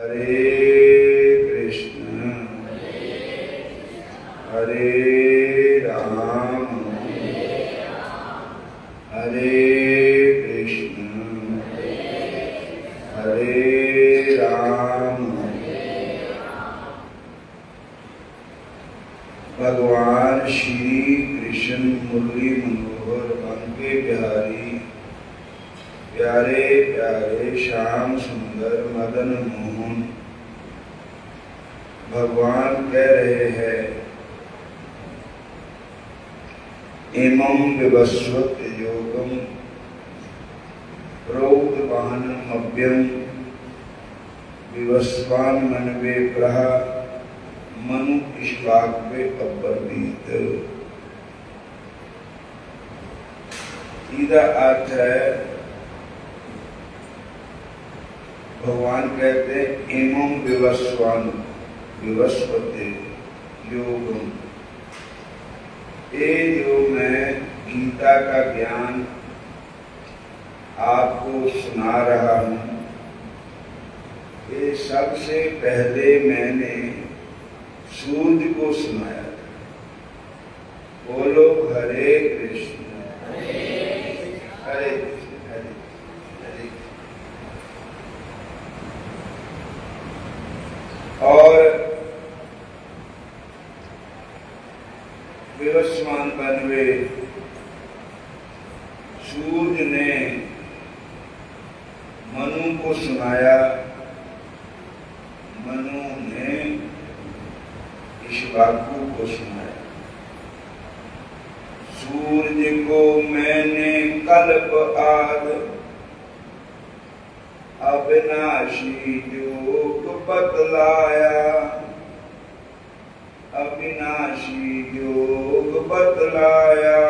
हरे कृष्ण हरे राम हरे कृष्ण हरे राम। भगवान श्री कृष्ण मुरली मनोहर बंके बिहारी प्यारे प्यारे श्याम सुंदर मदन मोहन। भगवान कह रहे हैं इमं विवस्वत योगम प्रोक्तवानमभ्यं विवस्वान मनवे प्रह मनु इश्वाक्वे अब्रवीत। सीधा अर्थ है, भगवान कहते हैं इमं विवस्वान विवस्वते योगम, ये जो मैं गीता का ज्ञान आपको सुना रहा हूँ, ये सबसे पहले मैंने सूर्य को सुनाया था। बोलो हरे कृष्ण हरे कृष्ण हरे हरे। और विवस्वान बनवे सूर्य ने मनु को सुनाया, मनु ने इक्ष्वाकु को सुनाया। सूर्य को मैंने कल्प आद अविनाशी योग बतलाया, अविनाशी योग बतलाया।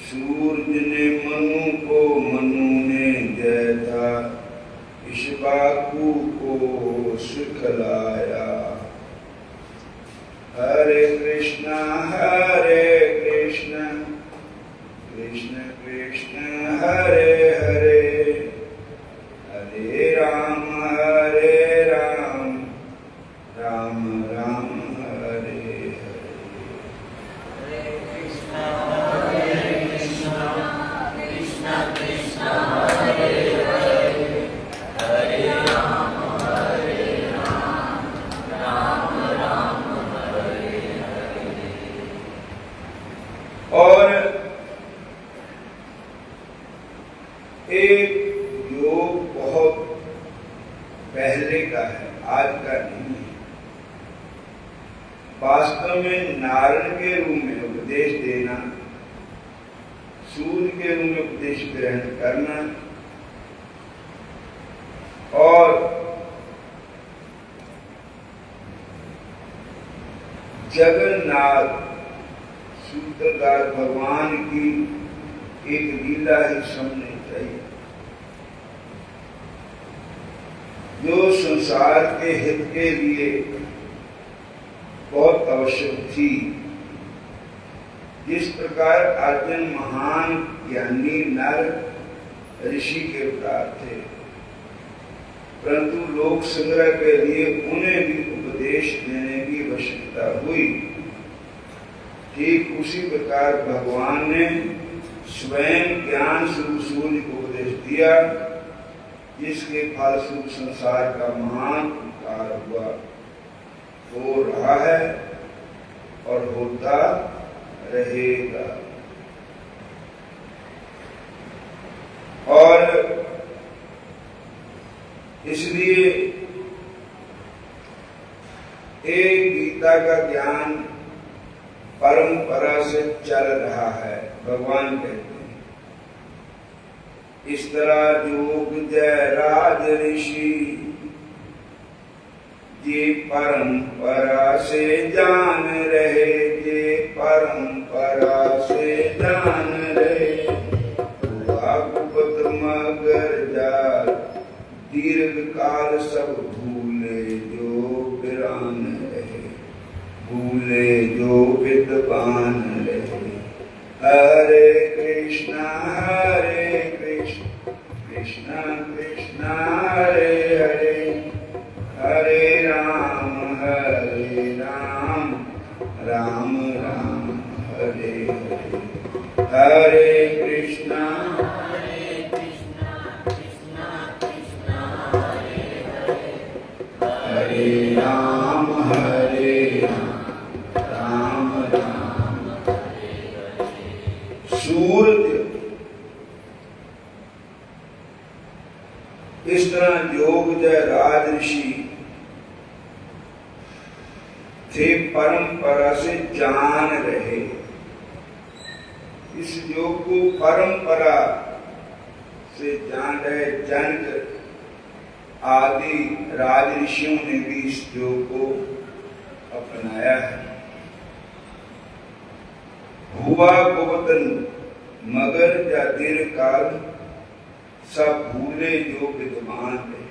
सूर्य ने मनु को, मनु ने जैसा इक्ष्वाकु को सिखलाया। हरे कृष्ण कृष्ण कृष्ण हरे हरे, हरे राम राम राम हरे हरे। हरे कृष्ण कृष्ण कृष्ण हरे हरे, हरे राम राम राम हरे हरे। और एक योग बहुत पहले का है, आज का नहीं है। वास्तव में नारायण के रूप में उपदेश देना, सूर्य के रूप में उपदेश ग्रहण करना, और जगन्नाथ सूत्रधार भगवान की एक लीला ही समझनी चाहिए, जो संसार के हित के लिए बहुत आवश्यक थी। जिस प्रकार अर्जुन महान ज्ञानी नर ऋषि के अवतार थे, परंतु लोक संग्रह के लिए उन्हें भी उपदेश देने की आवश्यकता हुई। ठीक उसी प्रकार भगवान ने स्वयं ज्ञान स्वरूप सूर्य को उपदेश दिया, जिसके फलस्वरूप संसार का महान उद्धार हुआ, हो रहा है और होता रहेगा। और इसलिए एक गीता का ज्ञान परंपरा से चल रहा है। भगवान कहते हैं इस तरह जोग जय राज ऋषि, जे परंपरा से जान रहे, जे परंपरा से जान रहे। गुप्त मगर जाल दीर्घ काल सब भूले, जो पिरान रहे, भूले जो विद्वान रहे। हरे कृष्ण कृष्ण कृष्ण हरे राम राम राम सूरज। इस तरह योग जय राज ऋषि थे परंपरा से जान रहे। इस योग को परंपरा से जान रहे। जनक आदि राज ऋषियों ने भी इस योग को अपनाया है। हुआ गुप्तन मगर या दीर्घ काल सब भूले जो विद्वान रहे।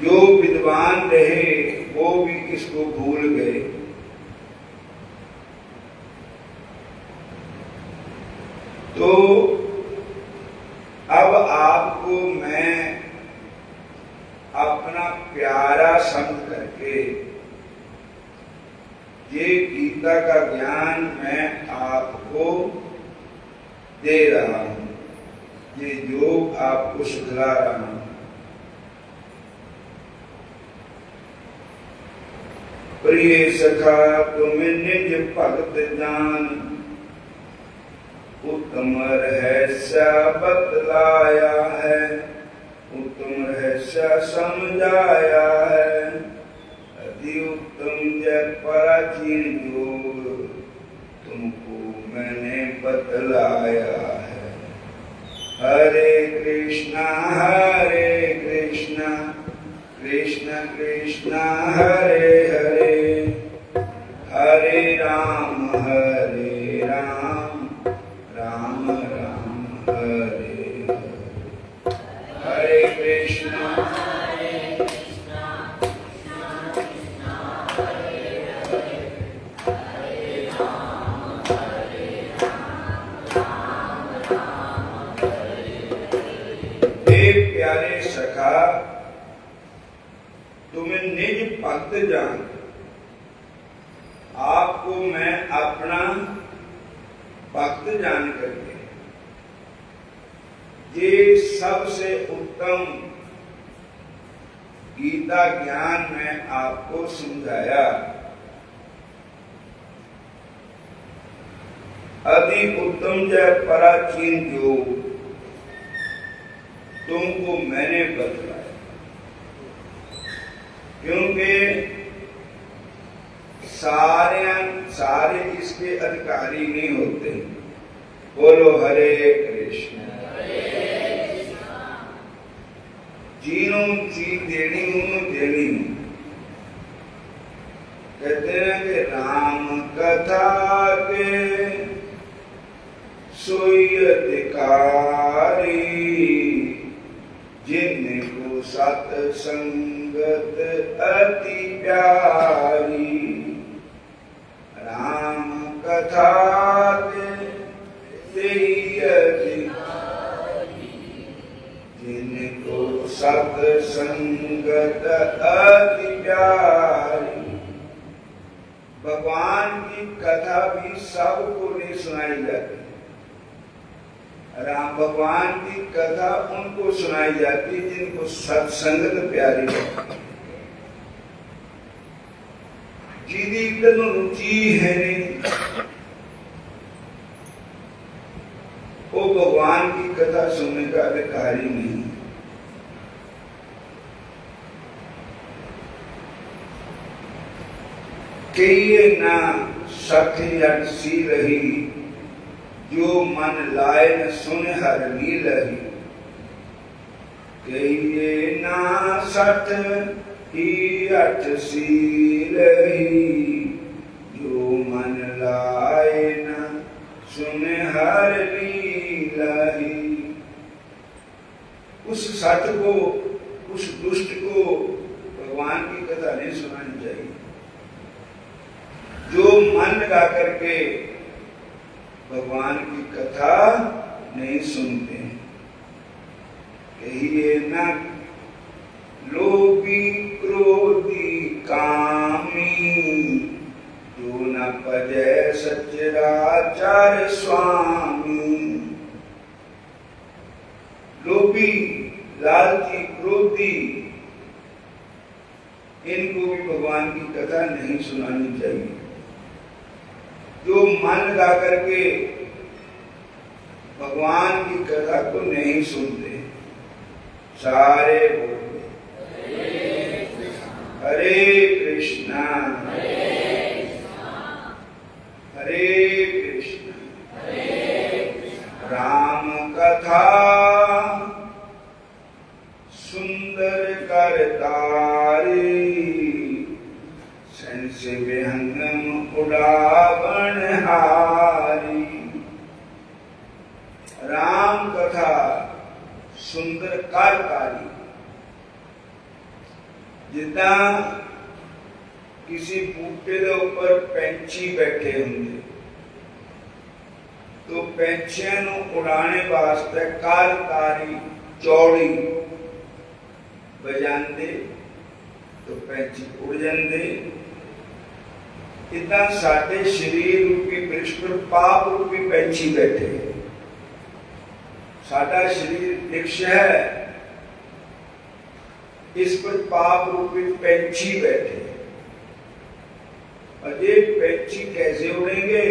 जो विद्वान रहे वो भी इसको भूल गए। तो अब आपको मैं अपना प्यारा समझ करके ये गीता का ज्ञान मैं आपको दे रहा हूं, ये योग आपको सिखला रहा हूं। प्रिय सखा तुम निज भगत जान, उत्तम रहस्य बतलाया है, उत्तम रहस्य समझाया है। अति उत्तम जय प्राचीन योग तुमको मैंने बतलाया है। हरे कृष्णा कृष्ण कृष्ण हरे हरे, हरे राम राम राम हरे हरे। हरे कृष्णा प्यारे सखा तुम्हें निज भक्त जान, आपको मैं अपना भक्त जान करके ये सबसे उत्तम गीता ज्ञान मैं आपको समझाया। अति उत्तम जय प्राचीन योग तुमको मैंने बतलाया, क्योंकि सारे इसके अधिकारी नहीं होते। बोलो हरे कृष्ण। जीनों चीज देनी हूं देनी हूं। कहते हैं कि राम कथा के सोई अधिकारी, जिनको सत्संगत अति प्यारी। राम कथा के अधिकारी, जिनको सत्संगत अति प्यारी। भगवान की कथा भी सबको नहीं सुनाई जाती। राम भगवान की कथा उनको सुनाई जाती जिनको सत्संगत प्यारी है, जिदी तनु रुचि है नहीं, वो भगवान की कथा सुनने का अधिकारी नहीं। कहिए ना सखी अटसी रही, जो मन लाए न सुन हर लीलही। कहिए ना सठ ही अठ सी रही, जो मन लाए न सुन हर लीलही। उस सठ को, उस दुष्ट को भगवान की कथा नहीं सुनानी चाहिए। जो मन लगा करके भगवान की कथा नहीं सुनते हैं। कहिए न लोभी क्रोधी कामी, जो न पजै सचराचर स्वामी। लोभी लालची, क्रोधी, इनको भी भगवान की कथा नहीं सुनानी चाहिए। जो मन लगा करके भगवान की कथा को नहीं सुनते, सारे बोलते हरे कृष्णा हरे कृष्णा राम कथा सुंदर करतारी, संस विहंगम उड़ावन हारी। राम कथा सुंदर कारकारी, जिदा किसी बूटे के ऊपर पैंछी बैठे होंगे तो पैंछियां नूं उड़ाने वास्ते कारकारी चौड़ी बजाते तो पैंछी उड़ जाते। इदा साडे शरीर रूपी वृक्ष पर पाप रूपी पैंछी बैठे। साडा शरीर वृक्ष है, इस पर पाप रूपी पैंछी बैठे। और ये पैंछी कैसे उड़ेंगे?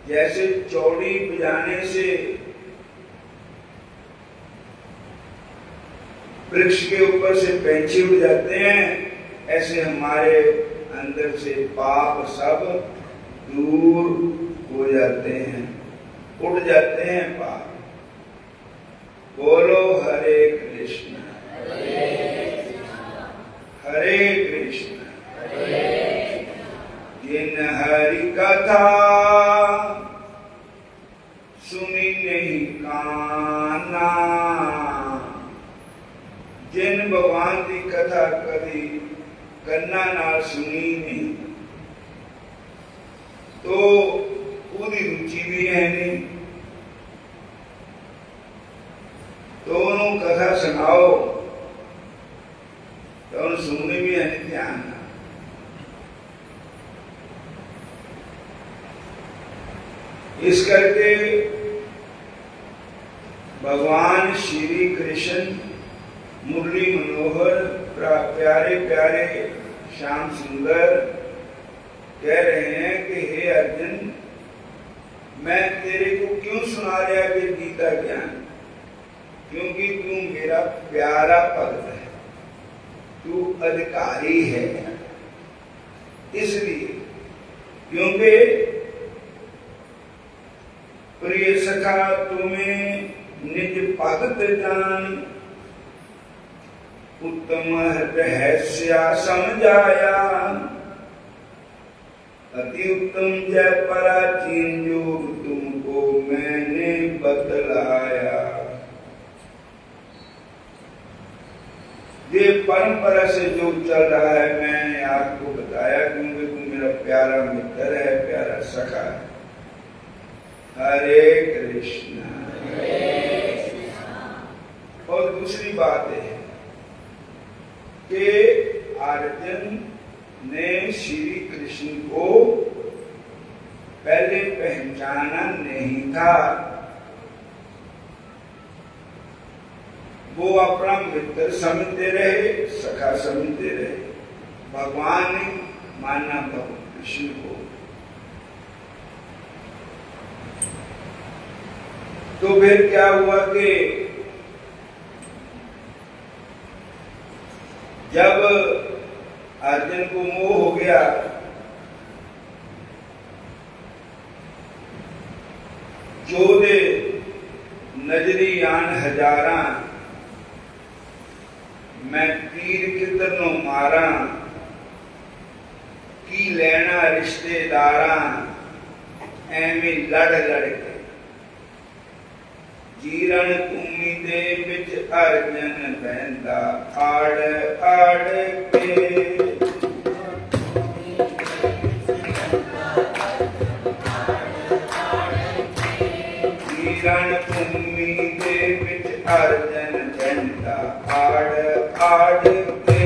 जैसे चौड़ी बजाने से वृक्ष के ऊपर से पैंछी उड़ जाते हैं, ऐसे हमारे अंदर से पाप सब दूर हो जाते हैं, उड़ जाते हैं पाप। बोलो हरे कृष्ण हरे कृष्ण। जिन हरि कथा सुनी नहीं काना, जिन भगवान की कथा कभी कन्ना नाल सुनी नहीं तो पूरी रुचि भी है नहीं, तो उन्होंने कथा सुनाओ तो उन्हें सुनने भी है नहीं ध्यान। इस करके भगवान श्री कृष्ण मुरली मनोहर प्यारे प्यारे श्याम सुंदर कह रहे हैं कि हे अर्जुन, मैं तेरे को क्यों सुना रहा कि गीता ज्ञान? क्योंकि तू मेरा प्यारा भक्त है, तू अधिकारी है, इसलिए। क्योंकि प्रिय सखा तुम्हें निज भगत जान, उत्तम रहस्य समझाया, अति उत्तम जय प्राचीन योग तुमको मैंने बतलाया। ये परंपरा से जो चल रहा है मैंने आपको बताया, क्योंकि तुम मेरा प्यारा मित्र है, प्यारा सखा है। हरे कृष्णा। और दूसरी बात है कि अर्जुन ने श्री कृष्ण को पहले पहचाना नहीं था, वो अपना मित्र समझते रहे, सखा समझते रहे। भगवान ने माना भगवान कृष्ण को। तो फिर क्या हुआ कि जब अर्जुन को मोह हो गया जोदे नजरी आन हजारा, मैं तीर कितनों मारा, की लेना रिश्तेदारा, एवें लड़ लड़ के जीरण भूमि दे विच अर्जन बहंदा आड़ आड़ के। जीरण भूमि दे विच अर्जन बहंदा आड़ आड़ के।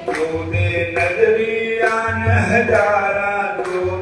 जोदे नजरी हजारा, जोदे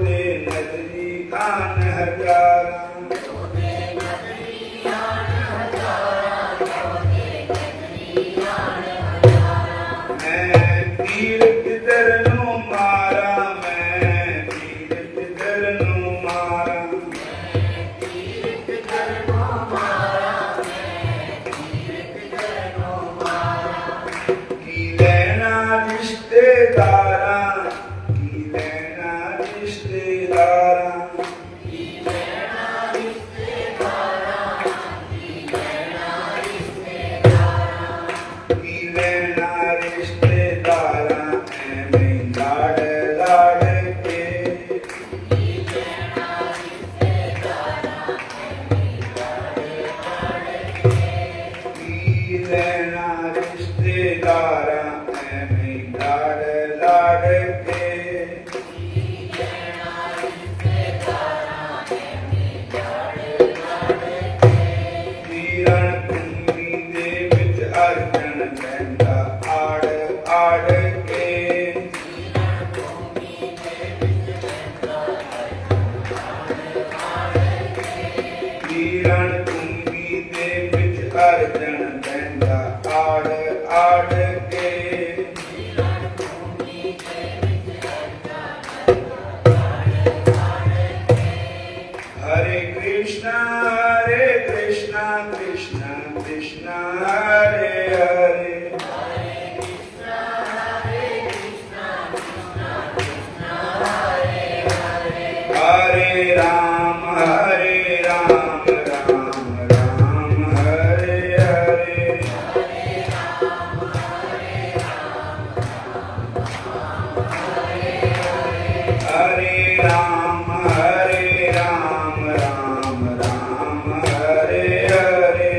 राम राम हरे हरे। हरे राम राम राम हरे हरे।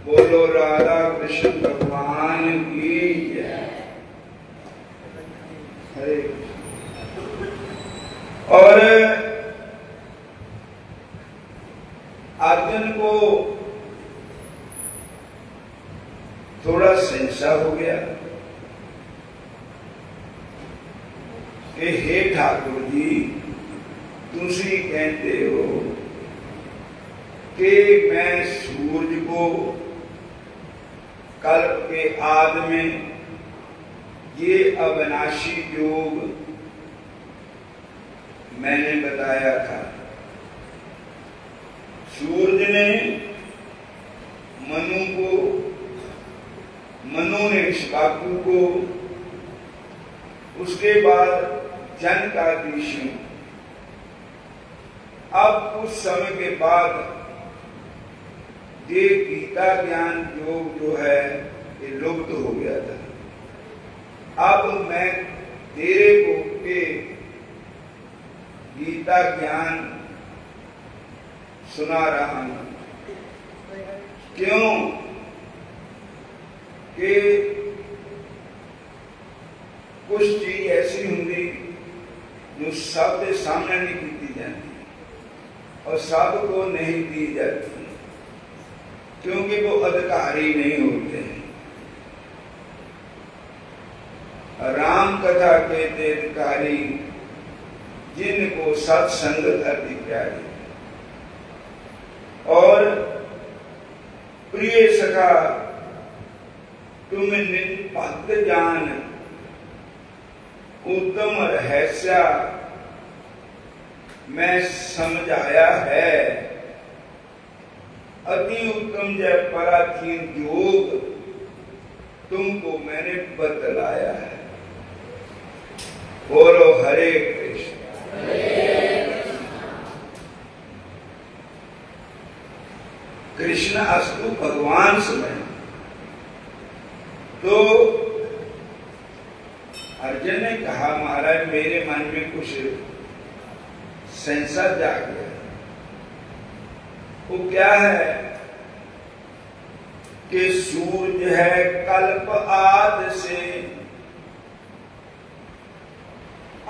बोलो राधा कृष्ण भगवान की जय। हरे और अर्जुन को थोड़ा संशय हो गया कि हे ठाकुर जी, तुसी कहते हो कि मैं सूरज को कल्प के आदि में ये अविनाशी योग मैंने बताया था। सूरज ने मनु ने विश्वाकु को, उसके बाद जनकादीश। अब कुछ समय के बाद ये गीता ज्ञान योग जो है ये लुप्त हो गया था। अब मैं तेरे को के गीता ज्ञान सुना रहा हूं। क्यों कि कुछ चीज ऐसी होंगी जो शब्द सामने नहीं की जाती और शब्द को नहीं दी जाती, क्योंकि वो अधिकारी नहीं होते हैं। राम कथा कहते अधिकारी जिनको सत्संग करती प्यारी। और प्रिय सखा तुम भक्त जान, उत्तम रहस्य मैं समझाया है। अति उत्तम जय पराधीन योग तुमको मैंने बतलाया है। बोलो हरे कृष्ण। कृष्ण अस्तु भगवान समय। तो अर्जुन ने कहा महाराज मेरे मन में कुछ संशय जाग गया। वो क्या है कि सूरज है कल्प आदि से,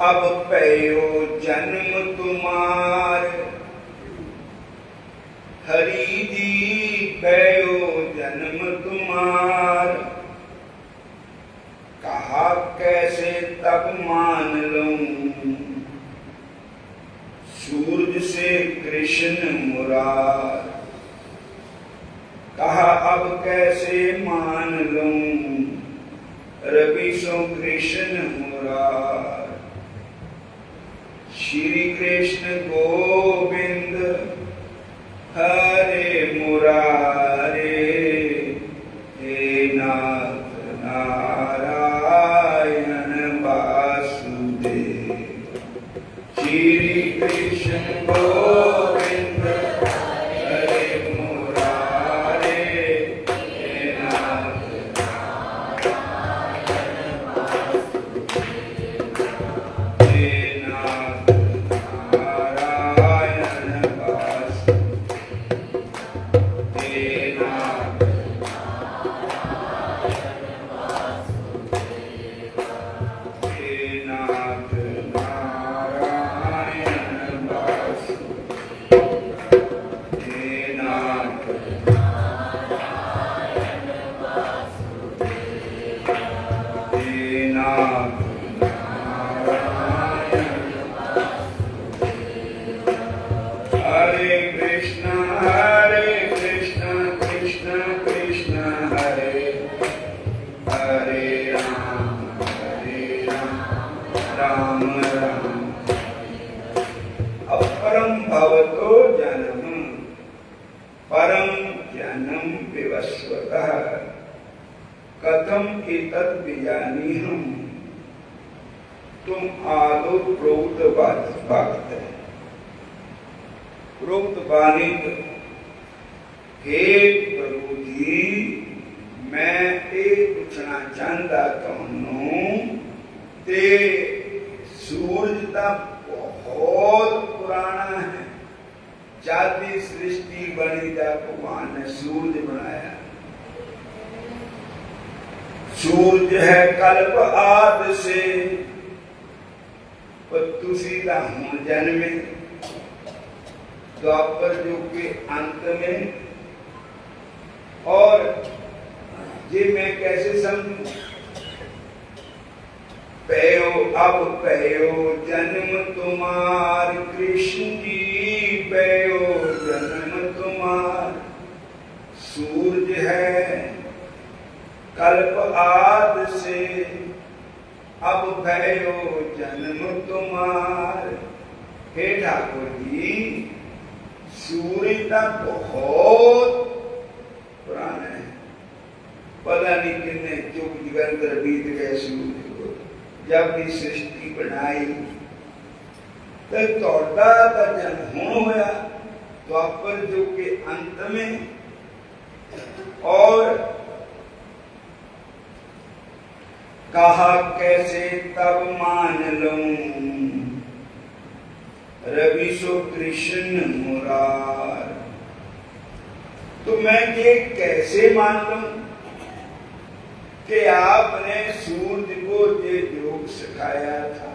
अब पयो जन्म तुम्हार। हरि जी पयो जन्म तुम्हार। कहा कैसे तब मान लूं, सूरज से कृष्ण मुरार। कहा अब कैसे मान लूं, रवि सो कृष्ण मुरार। श्री कृष्ण गोविंद हरे मुरारे, हे नाथ नारायण वासुदेव। श्री कृष्ण गोविंद हरे मुरारे, हे नाथ नारायण वासुदेव। हे नाथ नारायण वासुदेव। हे नाथ कथम एतत् विजानीहम्। तुम आदो प्रोक्त भक्त है। प्रोक्त वाणी हे प्रभु जी, मैं ये पूछना चाहता तुमनो ते सूरज का बहुत पुराना है। जाति सृष्टि बनी जा भगवान ने सूरज बनाया। सूरज है कल्प आदि से, पर तुसी दा हुण जन्मे द्वापर युग के अंत में। और ये मैं कैसे समझूं? पयो अब पयो जन्म तुम्हार कृष्ण जी, पयो जन्म तुम्हार। सूरज है कल्प आदि से, अब भयो जन्म तुम्हार। हे ठाकुर जी, सूर्य का बहुत पुराना है। पता नहीं कितने युग युगांतर बीत गए सूर्य को। जब भी सृष्टि बनाई तो तोड़ा का जन्म होया द्वापर युग के अंत में। और कहा कैसे तब मान लूं, रवि सो कृष्ण मुरार। तो मैं ये कैसे मान लूं कि आपने सूर्य को ये योग सिखाया था।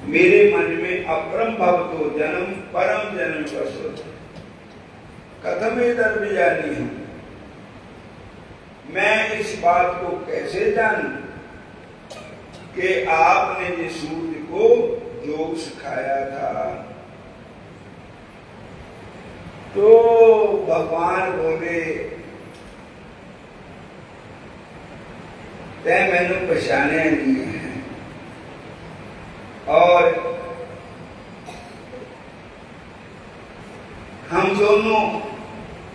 मेरे मन में अपरम भवतो जन्म परम जन्म का सोच। कथम एतत् विजानीहम्। मैं इस बात को कैसे जानूं कि आपने ये सूर्य को योग सिखाया था। तो भगवान बोले, तै मैंने पहचाने नहीं है। और हम दोनों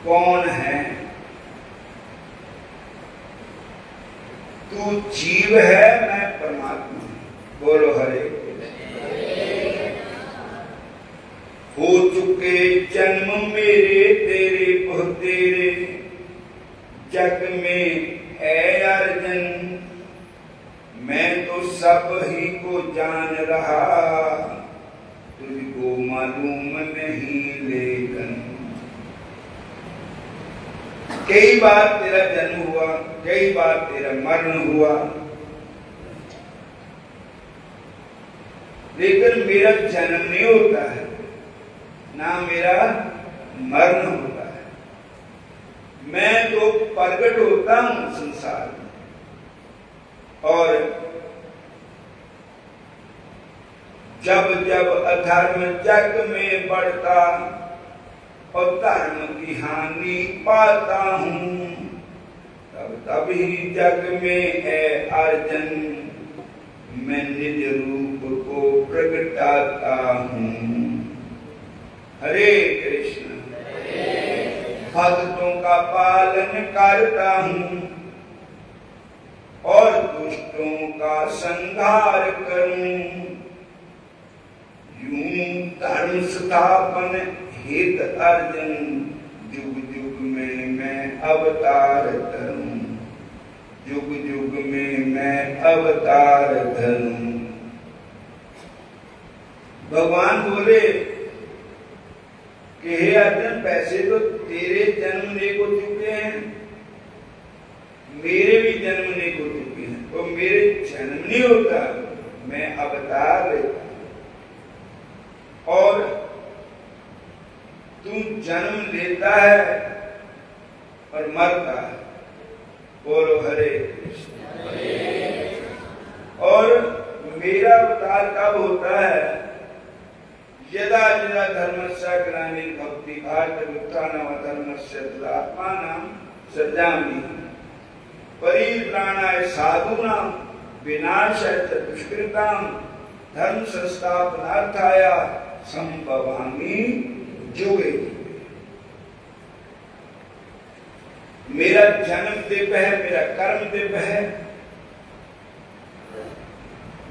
कौन हैं? तू जीव है, मैं परमात्मा हूं। बोलो हरे। हो चुके जन्म मेरे तेरे बहुत तेरे, जग में है अर्जन। मैं तो सब ही को जान रहा, तुझको मालूम नहीं लेकिन। कई बार तेरा जन्म हुआ, कई बार तेरा मरण हुआ, लेकिन मेरा जन्म नहीं होता है, ना मेरा मरण होता है। मैं तो प्रकट होता हूं संसार में। और जब जब अधर्म जग में बढ़ता और धर्म की हानि पाता हूं, तब तब ही जग में है अर्जन। मैं निज रूप को प्रगटाता हूं। हरे कृष्ण। भक्तों का पालन करता हूं और दुष्टों का संहार करूं। यूं धर्म स्थापन हित अर्जन, जुग जुग में मैं अवतार धरूं। जुग जुग में मैं अवतार धरूं। भगवान बोले कि हे अर्जुन, पैसे तो तेरे जन्मने को चुके हैं, मेरे भी जन्मने को चुके हैं। तो मेरे जन्म नहीं होता, मैं अवतार लेता। और तू जन्म लेता है और मरता है। बोलो हरे कृष्ण। और मेरा अवतार कब होता है? यदा यदा धर्मस्य ग्लानिर्भवति भारत उत्थानम अधर्मस्य तदात्मानं सृजामि। परित्राणाय साधूनां विनाशाय च दुष्कृतां धर्म संस्थापनार्थाय संभवामि युगे। मेरा जन्म दिव्य है, मेरा कर्म दिव्य है,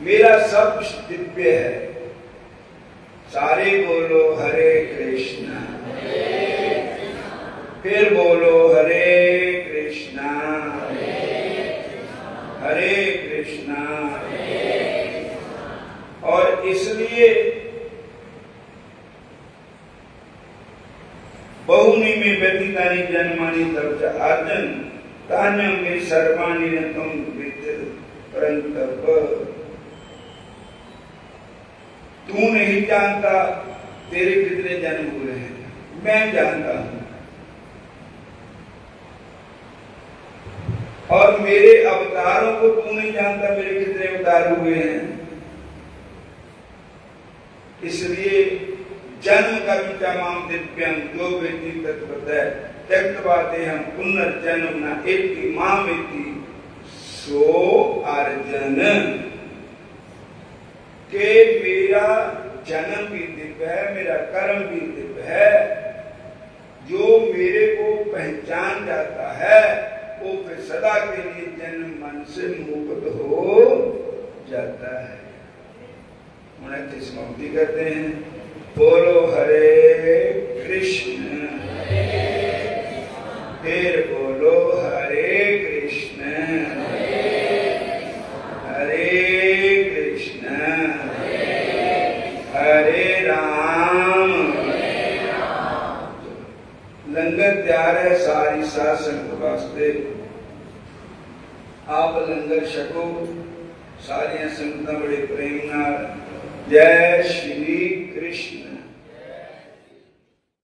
मेरा सब कुछ दिव्य है। सारे बोलो हरे कृष्णा, फिर बोलो हरे कृष्णा, हरे कृष्णा। और इसलिए बहुनी में व्यतीतानि जन्मानि तब च अर्जन तान्यम में सर्वाणि न तुम परंतप। तू नहीं जानता तेरे कितने जन्म हुए हैं, मैं जानता हूं। और मेरे अवतारों को तू नहीं जानता मेरे कितने अवतार हुए हैं। इसलिए जन्म कर्म च माम दिव्यम जो वेति तत्वतः त्यक्तवाते हम पुनर्जन्म न एति माम एति सो अर्जन। के मेरा जन्म भी दिव्य है, मेरा कर्म भी दिव्य है। जो मेरे को पहचान जाता है वो फिर सदा के लिए जन्म मन से मुक्त हो जाता है। उन्हें समाप्ति करते हैं। बोलो हरे कृष्ण, फिर बोलो हरे कृष्ण, हरे कृष्ण, हरे राम। लंगर तैयार है सारी साध संगत वास्ते। आप लंगर छको सारिया संगतां बड़े प्रेम नाल। जय श्री कृष्ण।